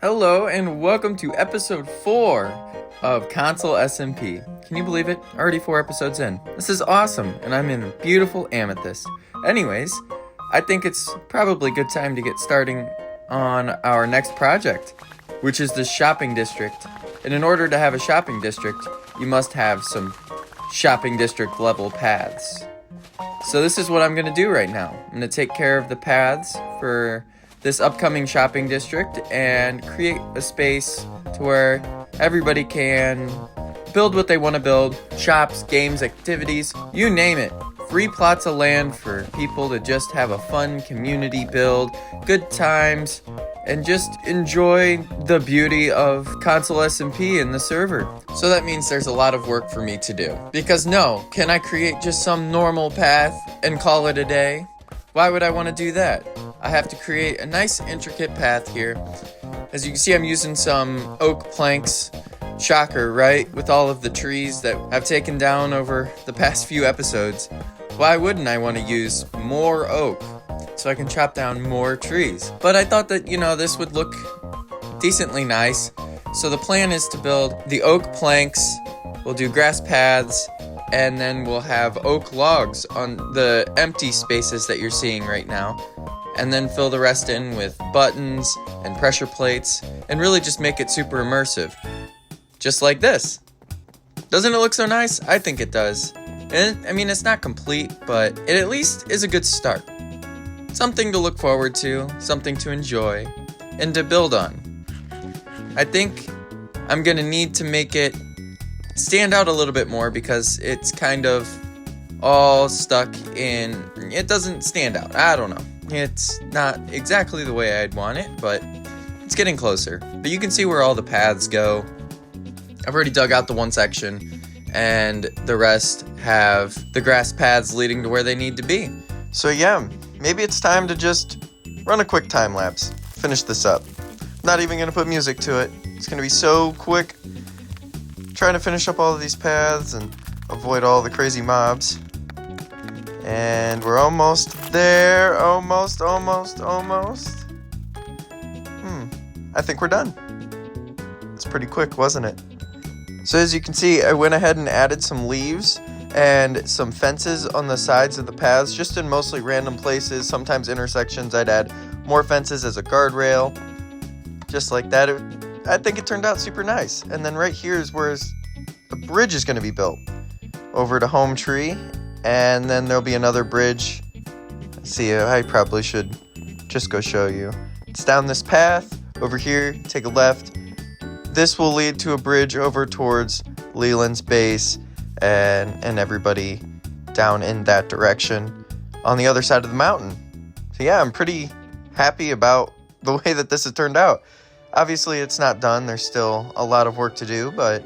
Hello and welcome to episode 4 of ConsoleSMP. Can you believe it? Already 4 episodes in. This is awesome, and I'm in a beautiful amethyst. Anyways, I think it's probably a good time to get starting on our next project, which is the shopping district. And in order to have a shopping district, you must have some shopping district level paths. So this is what I'm going to do right now. I'm going to take care of the paths for this upcoming shopping district and create a space to where everybody can build what they want to build. Shops, games, activities, you name it. Free plots of land for people to just have a fun community build, good times, and just enjoy the beauty of ConsoleSMP and the server. So that means there's a lot of work for me to do. Because no, can I create just some normal path and call it a day? Why would I want to do that? I have to create a nice intricate path here. As you can see, I'm using some oak planks. Shocker, right? With all of the trees that I've taken down over the past few episodes. Why wouldn't I want to use more oak so I can chop down more trees? But I thought that, this would look decently nice. So the plan is to build the oak planks, we'll do grass paths, and then we'll have oak logs on the empty spaces that you're seeing right now. And then fill the rest in with buttons and pressure plates and really just make it super immersive. Just like this. Doesn't it look so nice? I think it does. And it's not complete, but it at least is a good start. Something to look forward to, something to enjoy, and to build on. I think I'm gonna need to make it stand out a little bit more because it's kind of all stuck in, it doesn't stand out. I don't know. It's not exactly the way I'd want it, but it's getting closer. But you can see where all the paths go. I've already dug out the one section, and the rest have the grass paths leading to where they need to be. So yeah, maybe it's time to just run a quick time lapse. Finish this up. Not even going to put music to it. It's going to be so quick. Trying to finish up all of these paths and avoid all the crazy mobs. And we're almost there. Almost. I think we're done. It's pretty quick, wasn't it? So as you can see, I went ahead and added some leaves and some fences on the sides of the paths, just in mostly random places, sometimes intersections. I'd add more fences as a guardrail, just like that. I think it turned out super nice. And then right here is where a bridge is going to be built over to Home Tree. And then there'll be another bridge. See, I probably should just go show you. It's down this path. Over here, take a left. This will lead to a bridge over towards Leland's base and everybody down in that direction on the other side of the mountain. So yeah, I'm pretty happy about the way that this has turned out. Obviously, it's not done. There's still a lot of work to do, but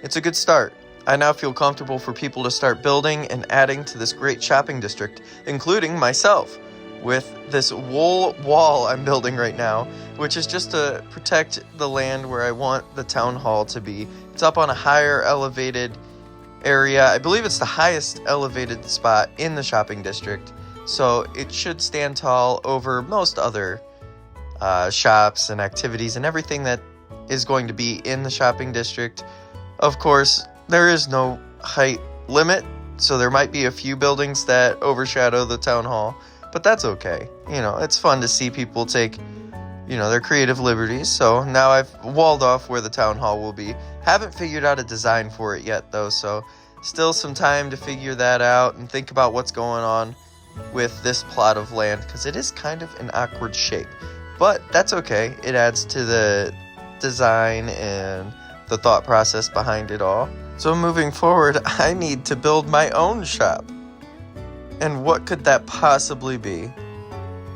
it's a good start. I now feel comfortable for people to start building and adding to this great shopping district, including myself, with this wool wall I'm building right now, which is just to protect the land where I want the town hall to be. It's up on a higher elevated area. I believe it's the highest elevated spot in the shopping district, so it should stand tall over most other shops and activities and everything that is going to be in the shopping district. Of course, there is no height limit, so there might be a few buildings that overshadow the town hall, but that's okay. It's fun to see people take, their creative liberties. So now I've walled off where the town hall will be. Haven't figured out a design for it yet, though, so still some time to figure that out and think about what's going on with this plot of land, because it is kind of an awkward shape. But that's okay. It adds to the design and the thought process behind it all. So moving forward, I need to build my own shop. And what could that possibly be?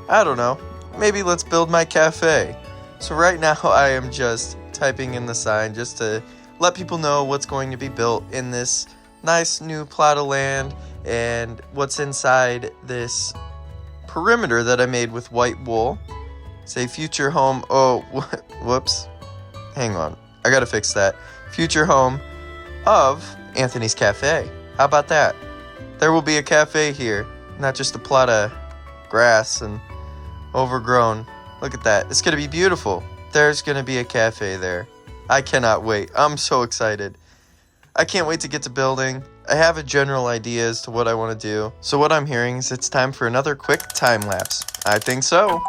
I don't know. Maybe let's build my cafe. So right now I am just typing in the sign just to let people know what's going to be built in this nice new plot of land and what's inside this perimeter that I made with white wool. Say future home. Oh, whoops. Hang on. I gotta fix that. Future home of Anthony's Cafe. How about that? There will be a cafe here, not just a plot of grass and overgrown. Look at that. It's going to be beautiful. there's gonna be a cafe there. I cannot wait. I'm so excited. I can't wait to get to building. I have a general idea as to what I want to do. So what I'm hearing is it's time for another quick time lapse. I think so.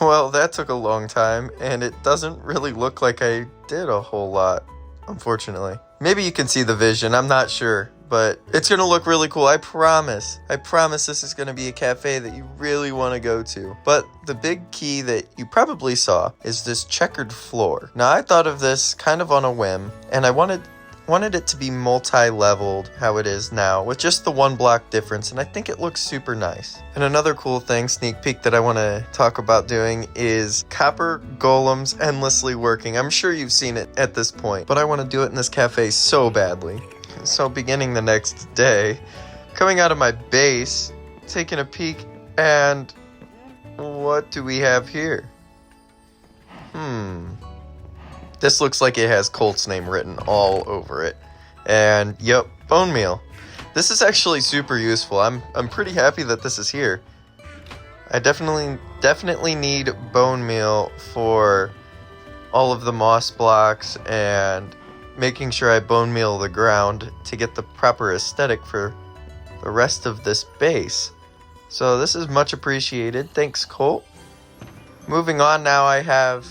Well, that took a long time, and it doesn't really look like I did a whole lot, unfortunately. Maybe you can see the vision, I'm not sure, but it's gonna look really cool, I promise. I promise this is gonna be a cafe that you really wanna go to. But the big key that you probably saw is this checkered floor. Now, I thought of this kind of on a whim, and I wanted it to be multi-leveled how it is now with just the one block difference, and I think it looks super nice. And another cool thing, sneak peek, that I want to talk about doing is copper golems endlessly working. I'm sure you've seen it at this point, but I want to do it in this cafe so badly. So beginning the next day, coming out of my base, taking a peek, and what do we have here? This looks like it has Colt's name written all over it. And yep, bone meal. This is actually super useful. I'm pretty happy that this is here. I definitely need bone meal for all of the moss blocks and making sure I bone meal the ground to get the proper aesthetic for the rest of this base. So this is much appreciated. Thanks, Colt. Moving on now, I have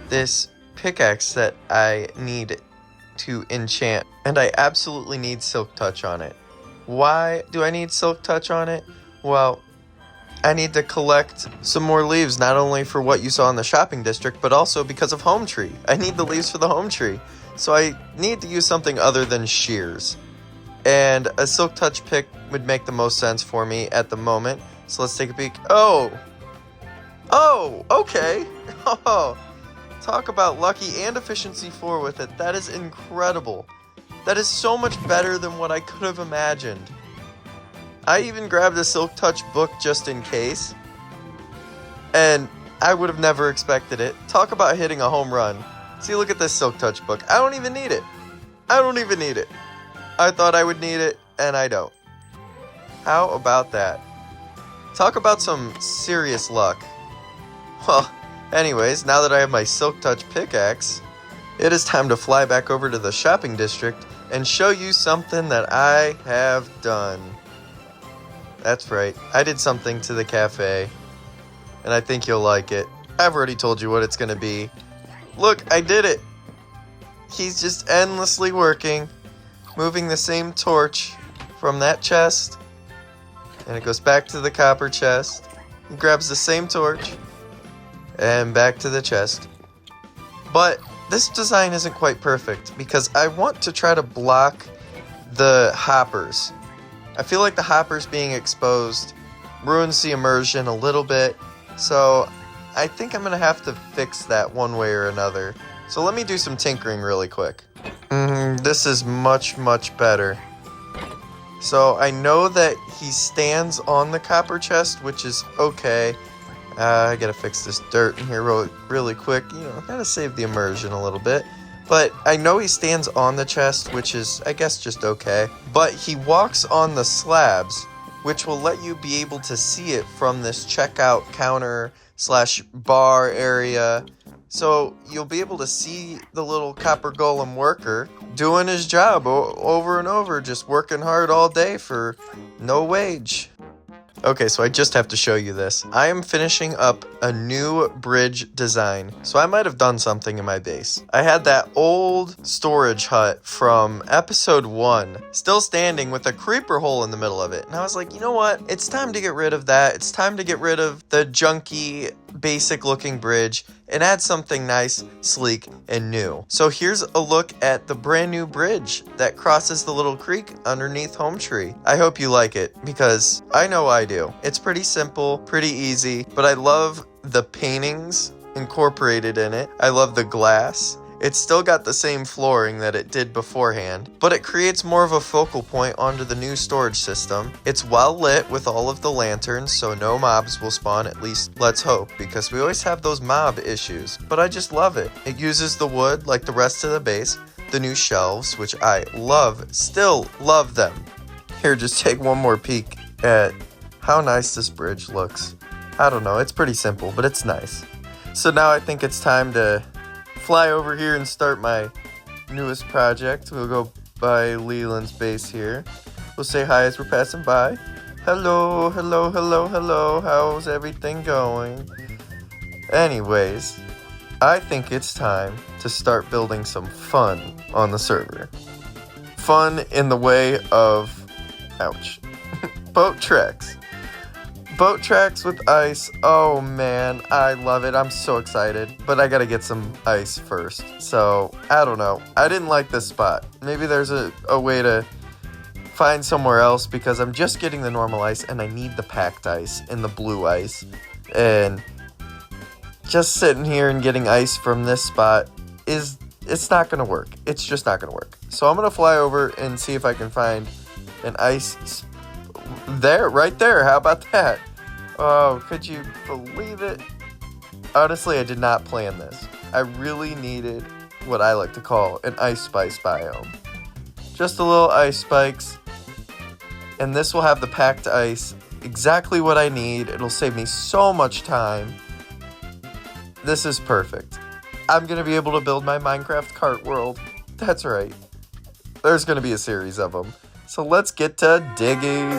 this pickaxe that I need to enchant, and I absolutely need silk touch on it. Why do I need silk touch on it? Well, I need to collect some more leaves, not only for what you saw in the shopping district, but also because of home tree. I need the leaves for the home tree, so I need to use something other than shears, and a silk touch pick would make the most sense for me at the moment. So let's take a peek. Oh, okay. Talk about lucky and efficiency 4 with it. That is incredible. That is so much better than what I could have imagined. I even grabbed a Silk Touch book just in case, and I would have never expected it. Talk about hitting a home run. See, look at this Silk Touch book. I don't even need it. I thought I would need it, and I don't. How about that? Talk about some serious luck. Well, anyways, now that I have my Silk Touch pickaxe, it is time to fly back over to the shopping district and show you something that I have done. That's right, I did something to the cafe, and I think you'll like it. I've already told you what it's gonna be. Look, I did it! He's just endlessly working, moving the same torch from that chest, and it goes back to the copper chest. He grabs the same torch, and back to the chest. But this design isn't quite perfect because I want to try to block the hoppers. I feel like the hoppers being exposed ruins the immersion a little bit, so I think I'm gonna have to fix that one way or another. So let me do some tinkering really quick. This is much, much better. So I know that he stands on the copper chest, which is okay. I gotta fix this dirt in here really quick. Gotta save the immersion a little bit. But I know he stands on the chest, which is, I guess, just okay. But he walks on the slabs, which will let you be able to see it from this checkout counter / bar area. So you'll be able to see the little copper golem worker doing his job over and over, just working hard all day for no wage. Okay, so I just have to show you this. I am finishing up a new bridge design, so I might have done something in my base. I had that old storage hut from episode 1 still standing with a creeper hole in the middle of it, and I was like, you know what? It's time to get rid of that. It's time to get rid of the junky, basic looking bridge and add something nice, sleek, and new. So here's a look at the brand new bridge that crosses the little creek underneath Home Tree. I hope you like it, because I know I do. It's pretty simple, pretty easy, but I love the paintings incorporated in it. I love the glass. It's still got the same flooring that it did beforehand, but it creates more of a focal point onto the new storage system. It's well lit with all of the lanterns, so no mobs will spawn, at least let's hope, because we always have those mob issues. But I just love it. It uses the wood like the rest of the base, the new shelves, which I love, still love them. Here, just take one more peek at how nice this bridge looks. I don't know, it's pretty simple, but it's nice. So now I think it's time to fly over here and start my newest project. We'll go by Leland's base here. We'll say hi as we're passing by. Hello, hello, hello, hello. How's everything going? Anyways, I think it's time to start building some fun on the server. Fun in the way of, ouch, boat tracks. Boat tracks with ice. Oh man, I love it. I'm so excited. But I gotta get some ice first. So, I don't know. I didn't like this spot. Maybe there's a way to find somewhere else, because I'm just getting the normal ice and I need the packed ice and the blue ice. And just sitting here and getting ice from this spot it's not gonna work. It's just not gonna work. So I'm gonna fly over and see if I can find an ice there, right there. How about that? Oh, could you believe it? Honestly, I did not plan this. I really needed what I like to call an ice spice biome. Just a little ice spikes, and this will have the packed ice, exactly what I need. It'll save me so much time. This is perfect. I'm gonna be able to build my Minecraft cart world. That's right. There's gonna be a series of them. So let's get to digging.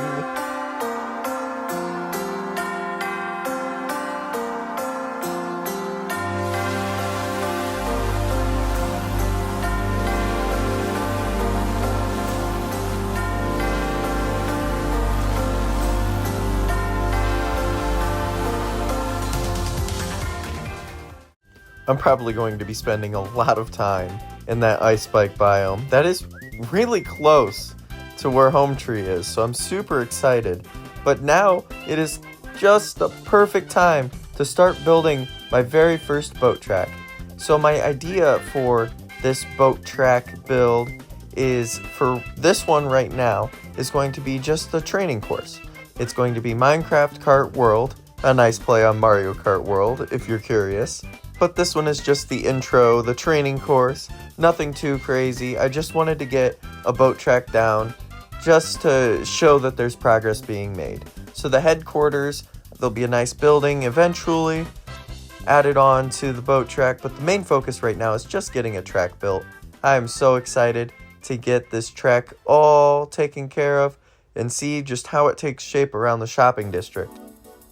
I'm probably going to be spending a lot of time in that ice spike biome. That is really close to where Home Tree is, so I'm super excited. But now it is just the perfect time to start building my very first boat track. So my idea for this boat track build is, for this one right now, is going to be just the training course. It's going to be Minecraft Kart World, a nice play on Mario Kart World if you're curious. But this one is just the intro, the training course, nothing too crazy. I just wanted to get a boat track down just to show that there's progress being made. So the headquarters, there'll be a nice building eventually added on to the boat track, but the main focus right now is just getting a track built. I am so excited to get this track all taken care of and see just how it takes shape around the shopping district.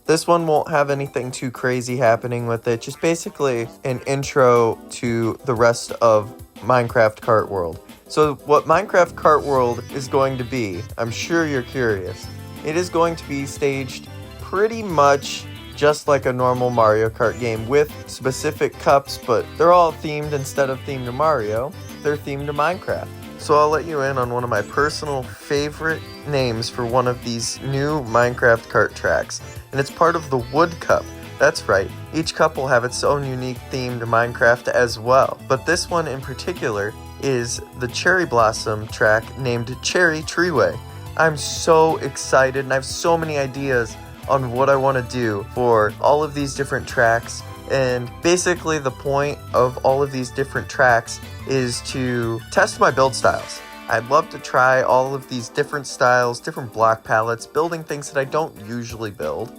This one won't have anything too crazy happening with it, just basically an intro to the rest of Minecraft Kart World. So what Minecraft Kart World is going to be, I'm sure you're curious, it is going to be staged pretty much just like a normal Mario Kart game with specific cups, but they're all themed, instead of themed to Mario, they're themed to Minecraft. So I'll let you in on one of my personal favorite names for one of these new Minecraft kart tracks, and it's part of the Wood Cup. That's right, each cup will have its own unique theme to Minecraft as well, but this one in particular is the Cherry Blossom track named Cherry Treeway. I'm so excited and I have so many ideas on what I want to do for all of these different tracks, and basically the point of all of these different tracks is to test my build styles. I'd love to try all of these different styles, different block palettes, building things that I don't usually build,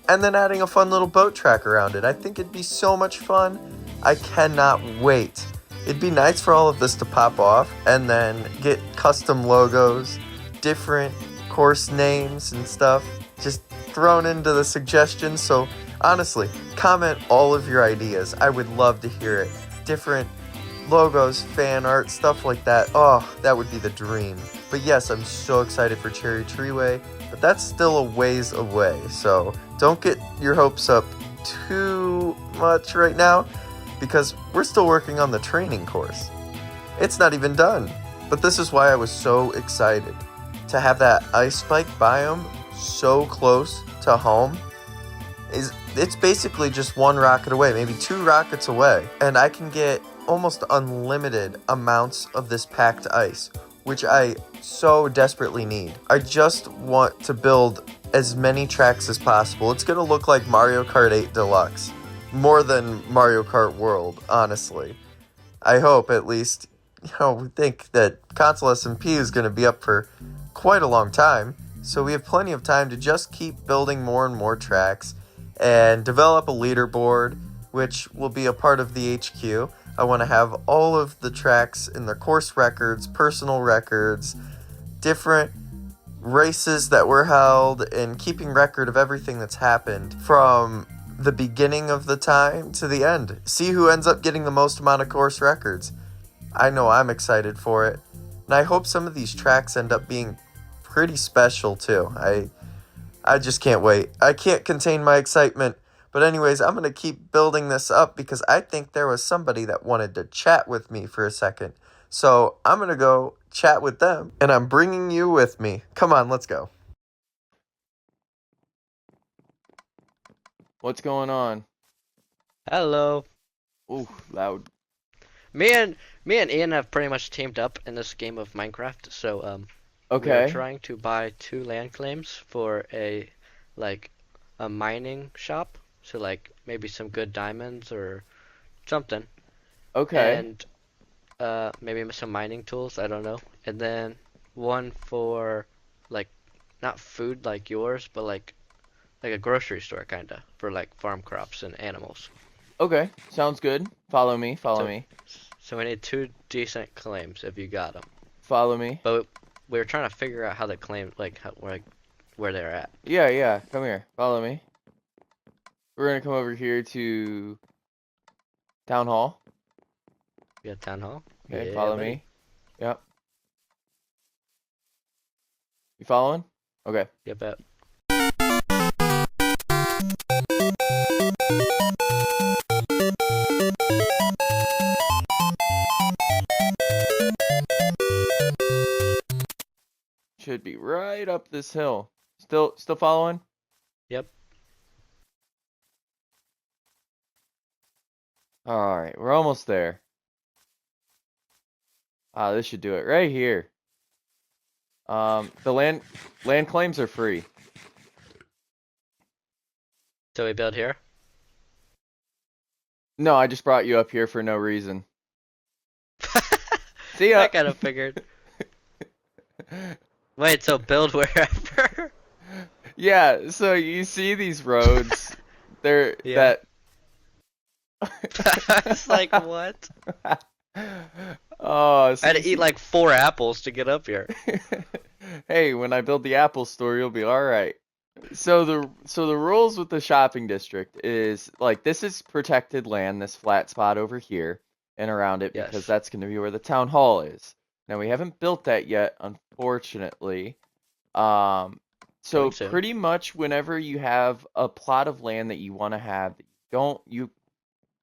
and then adding a fun little boat track around it. I think it'd be so much fun. I cannot wait. It'd be nice for all of this to pop off and then get custom logos, different course names and stuff just thrown into the suggestions. So honestly, comment all of your ideas. I would love to hear it. Different logos, fan art, stuff like that. Oh, that would be the dream. But yes, I'm so excited for Cherry Treeway, but that's still a ways away, so don't get your hopes up too much right now. because we're still working on the training course. It's not even done. But this is why I was so excited to have that ice spike biome so close to home. It's basically just one rocket away, maybe 2 rockets away, and I can get almost unlimited amounts of this packed ice, which I so desperately need. I just want to build as many tracks as possible. It's going to look like Mario Kart 8 Deluxe, more than Mario Kart World, honestly. I hope, at least. We think that ConsoleSMP is going to be up for quite a long time, so we have plenty of time to just keep building more and more tracks and develop a leaderboard, which will be a part of the HQ. I want to have all of the tracks in their course records, personal records, different races that were held, and keeping record of everything that's happened from the beginning of the time to the end. See who ends up getting the most amount of course records. I know I'm excited for it, and I hope some of these tracks end up being pretty special too. I just can't wait. I can't contain my excitement. But anyways, I'm going to keep building this up because I think there was somebody that wanted to chat with me for a second. So I'm going to go chat with them, and I'm bringing you with me. Come on, let's go. What's going on? Hello. Ooh, loud. Me and Ian have pretty much teamed up in this game of Minecraft. So we are Okay. trying to buy 2 land claims for a a mining shop. So like maybe some good diamonds or something, Okay. and maybe some mining tools. I don't know. And then one for like not food like yours, but like a grocery store kinda for like farm crops and animals. Okay. Sounds good. Follow me. Follow So me. so we need 2 decent claims if you got them. Follow me. But we were trying to figure out how they claim, where they're at. Yeah, yeah. Come here. Follow me. We're going to come over here to Town Hall. We got town hall. Okay, Yeah, follow buddy. me. Yep. You following? Okay. Yep, yep. Should be right up this hill. Still following? Yep. All right, we're almost there. This should do it right here. The land claims are free. So we build here. No, I just brought you up here for no reason. See ya. I kind of figured. Wait, so build wherever? Yeah, so you see these roads? They're Yeah. that. It's like, what? Oh, I had to eat like 4 apples to get up here. Hey, when I build the Apple store, you'll be all right. So the rules with the shopping district is like this is protected land, this flat spot over here and around it because Yes. that's going to be where the town hall is. Now we haven't built that yet, unfortunately. So Going soon. pretty much whenever you have a plot of land that you want to have, you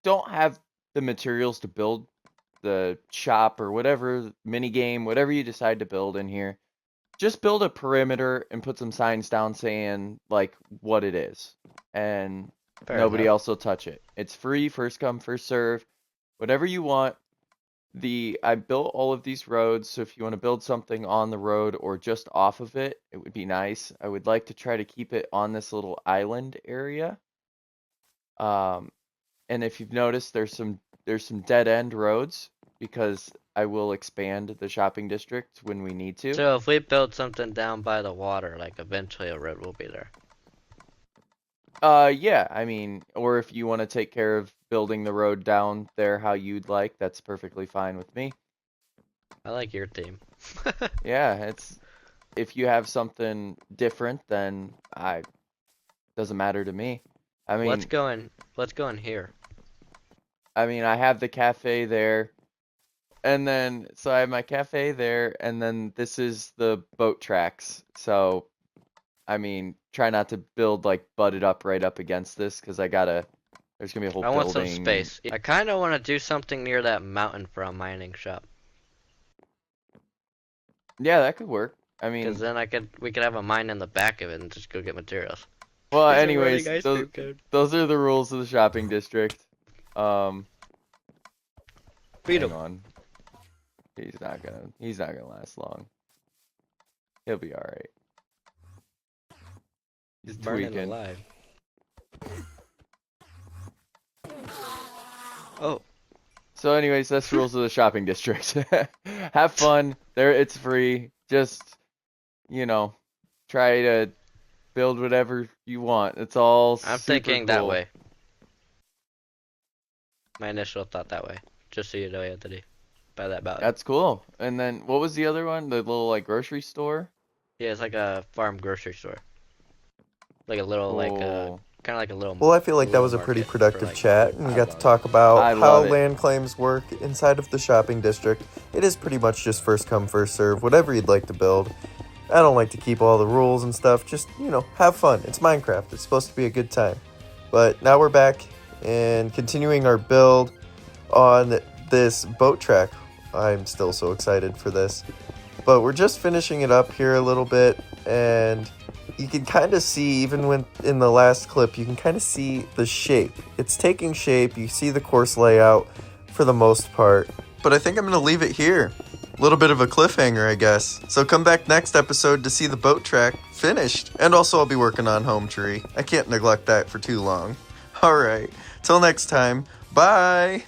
don't have the materials to build the shop or whatever mini game, whatever you decide to build in here, just build a perimeter and put some signs down saying like what it is, and Fair nobody enough. else will touch it. It's free, first come, first serve, whatever you want. I built all of these roads, so if you want to build something on the road or just off of it, it would be nice. I would like to try to keep it on this little island area. Um, and if you've noticed, there's some dead end roads because I will expand the shopping district when we need to. So if we build something down by the water, like eventually a road will be there. Yeah, I mean, or if you want to take care of building the road down there how you'd like, that's perfectly fine with me. I like your team. Yeah, it's if you have something different, then I doesn't matter to me. I Let's mean, go in. Let's go in here. I have the cafe there, and then so I have my cafe there, and then this is the boat tracks. So, I mean, try not to build like butted up right up against this because I gotta There's gonna be a whole I want some building. space. I kind of want to do something near that mountain for a mining shop. Yeah, that could work. I Because mean, then we could have a mine in the back of it and just go get materials. well, There's a running anyways, ice cream cone. those are the rules of the shopping district. Um, Beat hang him. on. He's not gonna last long. He'll be all right. He's He's burning tweaking. alive. Oh, So, anyways, that's the rules of the shopping district. Have fun. It's free. Just, you know, try to build whatever you want. It's all I'm super thinking that cool. way. My initial thought that way. Just so you know, Anthony. By that mountain. That's cool. And then what was the other one? The little like grocery store? Yeah, it's like a farm grocery store. Like a little, Cool. kind of like a little. Well, I feel like that little was a pretty market for, productive like, chat, food. and we I got to love talk I about how love it. land claims work inside of the shopping district. It is pretty much just first come, first serve, whatever you'd like to build. I don't like to keep all the rules and stuff, just, have fun. It's Minecraft, it's supposed to be a good time. But now we're back and continuing our build on this boat track. I'm still so excited for this. But we're just finishing it up here a little bit, and you can kind of see, even when in the last clip, you can kind of see the shape. It's taking shape, you see the course layout for the most part. But I think I'm going to leave it here. A little bit of a cliffhanger, I guess. So come back next episode to see the boat track finished. And also I'll be working on home tree. I can't neglect that for too long. Alright, till next time, bye!